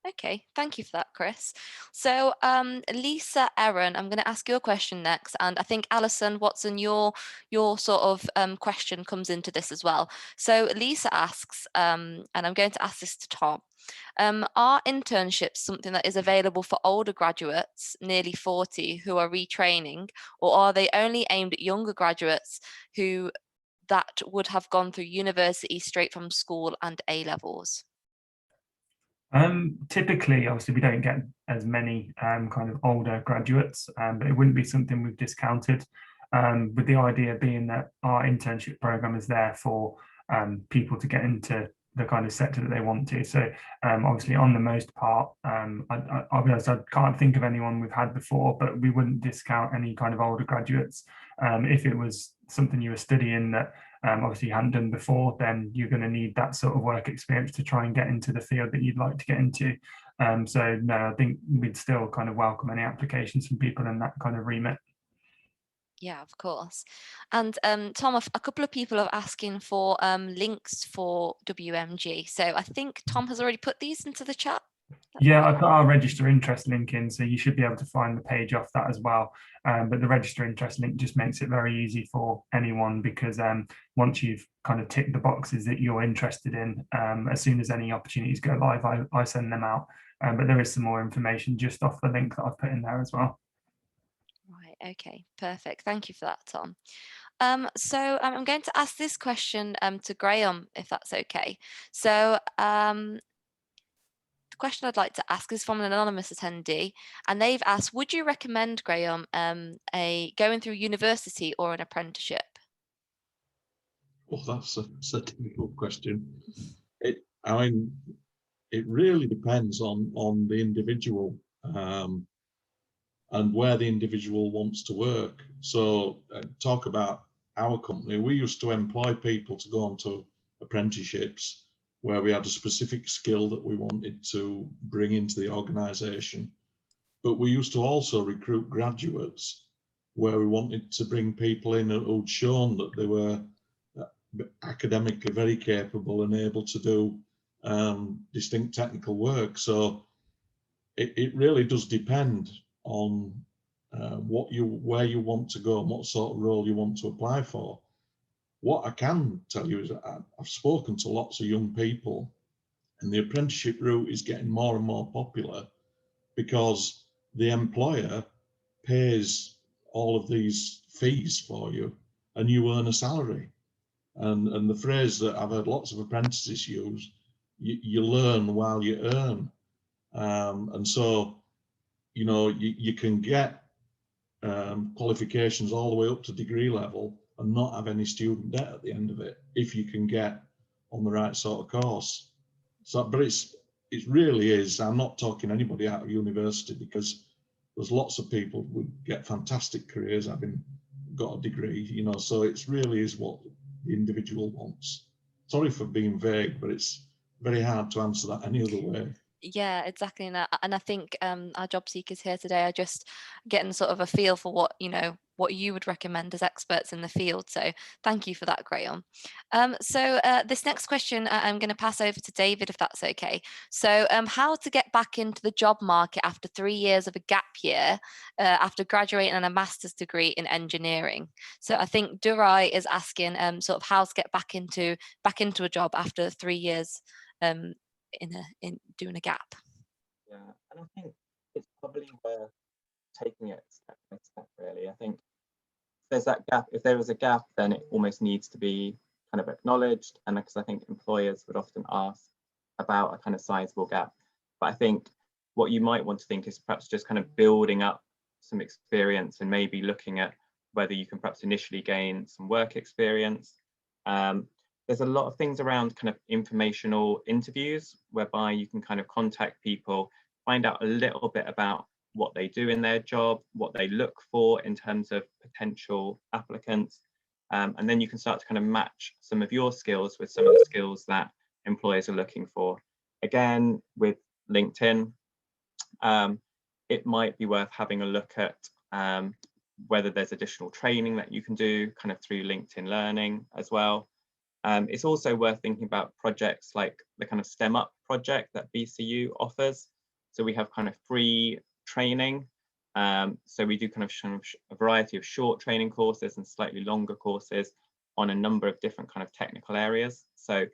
Okay, thank you for that, Chris. So Lisa, Erin, I'm going to ask you a question next, and I think Alison, Watson, your sort of question comes into this as well. So Lisa asks, and I'm going to ask this to Tom, are internships something that is available for older graduates, nearly 40, who are retraining, or are they only aimed at younger graduates who that would have gone through university straight from school and A levels? Typically, obviously, we don't get as many kind of older graduates, but it wouldn't be something we've discounted, with the idea being that our internship program is there for people to get into the kind of sector that they want to. So obviously, on the most part, I'll be honest, I can't think of anyone we've had before, but we wouldn't discount any kind of older graduates. If it was something you were studying that obviously you hadn't done before, then you're going to need that sort of work experience to try and get into the field that you'd like to get into. So no, I think we'd still kind of welcome any applications from people in that kind of remit. Yeah, of course. And Tom, a couple of people are asking for links for WMG. So I think Tom has already put these into the chat. Yeah, I put our register interest link in, so you should be able to find the page off that as well. But the register interest link just makes it very easy for anyone, because once you've kind of ticked the boxes that you're interested in, as soon as any opportunities go live, I send them out. But there is some more information just off the link that I've put in there as well. Right, okay, perfect. Thank you for that, Tom. So I'm going to ask this question to Graham, if that's okay. So the question I'd like to ask is from an anonymous attendee, and they've asked, would you recommend, Graham, going through university or an apprenticeship? Well, that's a difficult question. I mean, it really depends on the individual and where the individual wants to work. So talk about our company. We used to employ people to go on to apprenticeships where we had a specific skill that we wanted to bring into the organisation. But we used to also recruit graduates where we wanted to bring people in who'd shown that they were academically very capable and able to do distinct technical work. So it really does depend on where you want to go and what sort of role you want to apply for. What I can tell you is that I've spoken to lots of young people, and the apprenticeship route is getting more and more popular because the employer pays all of these fees for you and you earn a salary. And the phrase that I've heard lots of apprentices use, you learn while you earn. And so, you know, you can get qualifications all the way up to degree level and not have any student debt at the end of it, if you can get on the right sort of course. So, but it really is, I'm not talking anybody out of university, because there's lots of people who get fantastic careers having got a degree, you know, so it really is what the individual wants. Sorry for being vague, but it's very hard to answer that any other way. Yeah, exactly. And I think our job seekers here today are just getting sort of a feel for what, you know, what you would recommend as experts in the field. So thank you for that, Graham. So this next question I'm going to pass over to David, if that's okay. So how to get back into the job market after 3 years of a gap year after graduating on a master's degree in engineering. So I think Durai is asking sort of how to get back into a job after 3 years in doing a gap. Yeah, and I think it's probably worth taking it step by step, really. I think if there's that gap, if there is a gap, then it almost needs to be kind of acknowledged, and because I think employers would often ask about a kind of sizable gap. But I think what you might want to think is perhaps just kind of building up some experience and maybe looking at whether you can perhaps initially gain some work experience. There's a lot of things around kind of informational interviews whereby you can kind of contact people, find out a little bit about what they do in their job, what they look for in terms of potential applicants. And then you can start to kind of match some of your skills with some of the skills that employers are looking for. Again, with LinkedIn, it might be worth having a look at whether there's additional training that you can do kind of through LinkedIn Learning as well. It's also worth thinking about projects like the kind of STEM Up project that BCU offers. So we have kind of free training. So we do kind of a variety of short training courses and slightly longer courses on a number of different kind of technical areas. So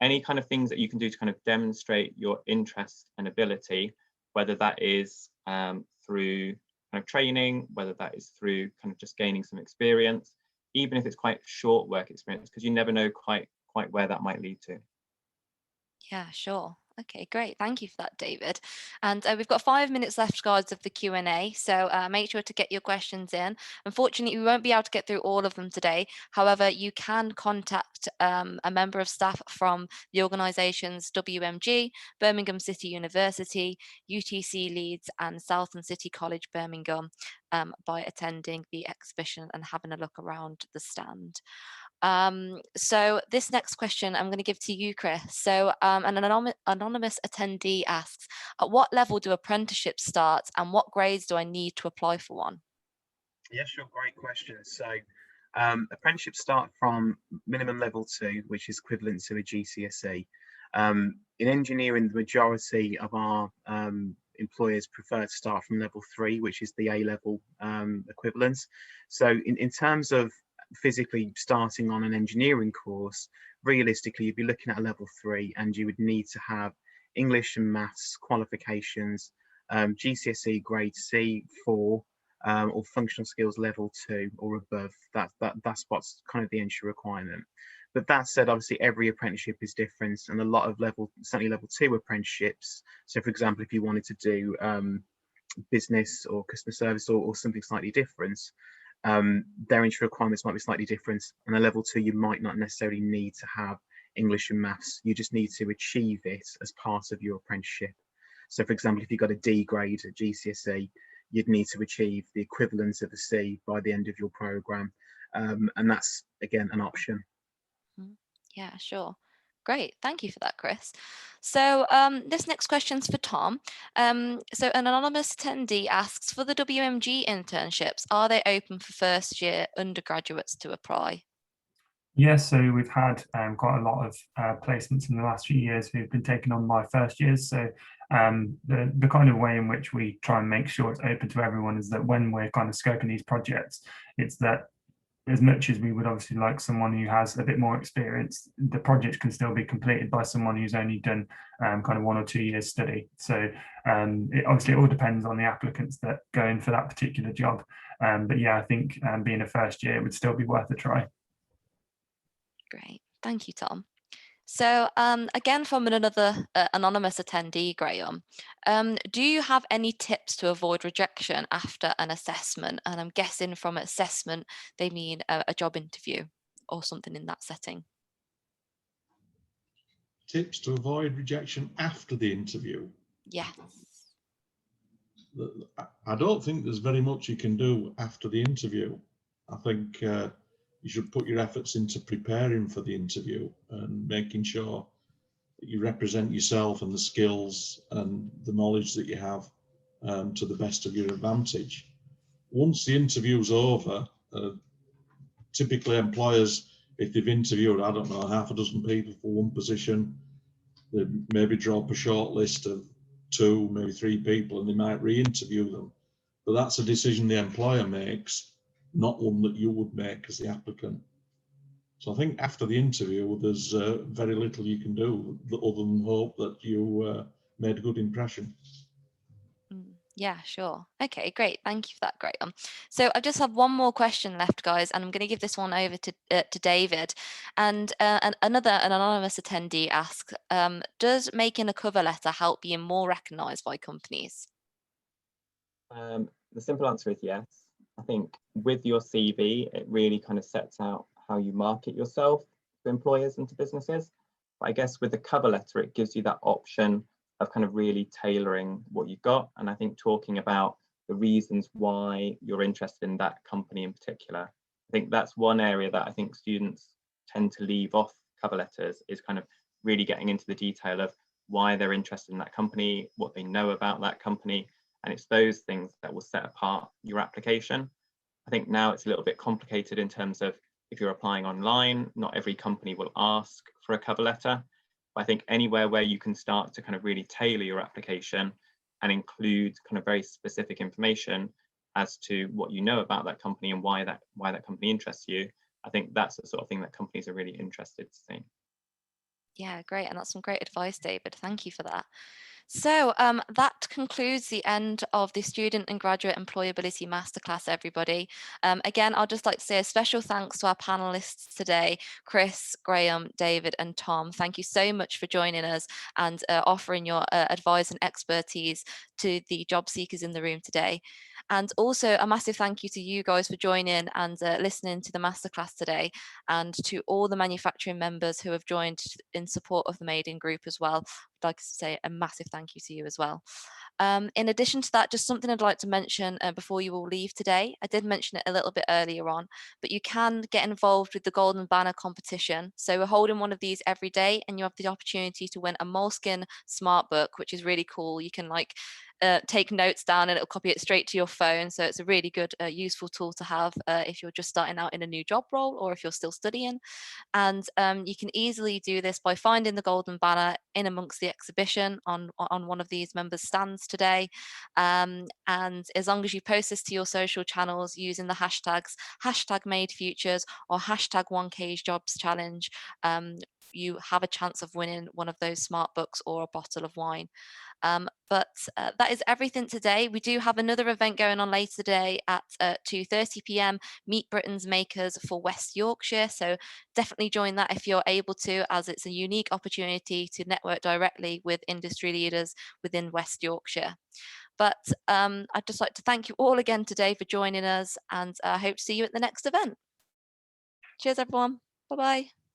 any kind of things that you can do to kind of demonstrate your interest and ability, whether that is through kind of training, whether that is through kind of just gaining some experience, even if it's quite short work experience, because you never know quite where that might lead to. Yeah, sure. Okay, great. Thank you for that, David. And we've got 5 minutes left, guys, of the Q&A. So make sure to get your questions in. Unfortunately, we won't be able to get through all of them today. However, you can contact a member of staff from the organisations WMG, Birmingham City University, UTC Leeds and Southern City College, Birmingham, by attending the exhibition and having a look around the stand. So this next question I'm going to give to you, Chris. So an anonymous attendee asks, at what level do apprenticeships start and what grades do I need to apply for one? Yeah, sure, great question. So apprenticeships start from minimum level 2, which is equivalent to a GCSE. In engineering, the majority of our employers prefer to start from level 3, which is the A-level equivalent. So in terms of physically starting on an engineering course, realistically, you'd be looking at a level 3, and you would need to have English and maths qualifications, GCSE grade C4, or functional skills level 2 or above. That's what's kind of the entry requirement. But that said, obviously every apprenticeship is different, and a lot of certainly level 2 apprenticeships. So for example, if you wanted to do business or customer service or something slightly different, their entry requirements might be slightly different. And a level 2, you might not necessarily need to have English and maths. You just need to achieve it as part of your apprenticeship. So for example, if you got a D grade at GCSE, you'd need to achieve the equivalent of a C by the end of your program. And that's, again, an option. Yeah, sure. Great. Thank you for that, Chris. So this next question's for Tom. So an anonymous attendee asks, for the WMG internships, are they open for first year undergraduates to apply? Yes, so we've had quite a lot of placements in the last few years who've been taken on by first years. So the kind of way in which we try and make sure it's open to everyone is that when we're kind of scoping these projects, it's that as much as we would obviously like someone who has a bit more experience, the project can still be completed by someone who's only done kind of 1 or 2 years study. So it obviously all depends on the applicants that go in for that particular job. But yeah, I think being a first year would still be worth a try. Great. Thank you, Tom. So again, from another anonymous attendee, Graham, do you have any tips to avoid rejection after an assessment? And I'm guessing from assessment, they mean a job interview or something in that setting. Tips to avoid rejection after the interview? Yes. I don't think there's very much you can do after the interview. I think you should put your efforts into preparing for the interview and making sure that you represent yourself and the skills and the knowledge that you have to the best of your advantage. Once the interview's over, typically employers, if they've interviewed, I don't know, half a dozen people for one position, they maybe draw up a short list of 2, maybe 3 people, and they might re-interview them. But that's a decision the employer makes, not one that you would make as the applicant. So I think after the interview, there's very little you can do other than hope that you made a good impression. Yeah, sure. Okay, great. Thank you for that, Graham. So I just have one more question left, guys, and I'm going to give this one over to David. And another anonymous attendee asks, does making a cover letter help being more recognised by companies? The simple answer is yes. I think with your CV, it really kind of sets out how you market yourself to employers and to businesses. But I guess with the cover letter, it gives you that option of kind of really tailoring what you've got. And I think talking about the reasons why you're interested in that company in particular, I think that's one area that I think students tend to leave off cover letters, is kind of really getting into the detail of why they're interested in that company, what they know about that company, And it's those things that will set apart your application. I think now it's a little bit complicated in terms of if you're applying online, not every company will ask for a cover letter. But I think anywhere where you can start to kind of really tailor your application and include kind of very specific information as to what you know about that company and why that company interests you, I think that's the sort of thing that companies are really interested to see. Yeah, great. And that's some great advice, David. Thank you for that. So that concludes the end of the Student and Graduate Employability Masterclass, everybody. Again, I'd just like to say a special thanks to our panelists today, Chris, Graham, David and Tom. Thank you so much for joining us and offering your advice and expertise to the job seekers in the room today. And also a massive thank you to you guys for joining and listening to the masterclass today, and to all the manufacturing members who have joined in support of the Maiden Group as well. I'd like to say a massive thank you to you as well. In addition to that, just something I'd like to mention before you all leave today. I did mention it a little bit earlier on, but you can get involved with the Golden Banner competition. So we're holding one of these every day, and you have the opportunity to win a Moleskine Smart Book, which is really cool. You can take notes down and it'll copy it straight to your phone. So it's a really good, useful tool to have if you're just starting out in a new job role or if you're still studying. And you can easily do this by finding the Golden Banner in amongst the exhibition on one of these members' stands today. And as long as you post this to your social channels using the hashtags #MadeFutures or #1KJobsChallenge, you have a chance of winning one of those smart books or a bottle of wine. But that is everything today. We do have another event going on later today at 2:30 p.m. Meet Britain's Makers for West Yorkshire. So definitely join that if you're able to, as it's a unique opportunity to network directly with industry leaders within West Yorkshire. But I'd just like to thank you all again today for joining us, and I hope to see you at the next event. Cheers, everyone. Bye-bye.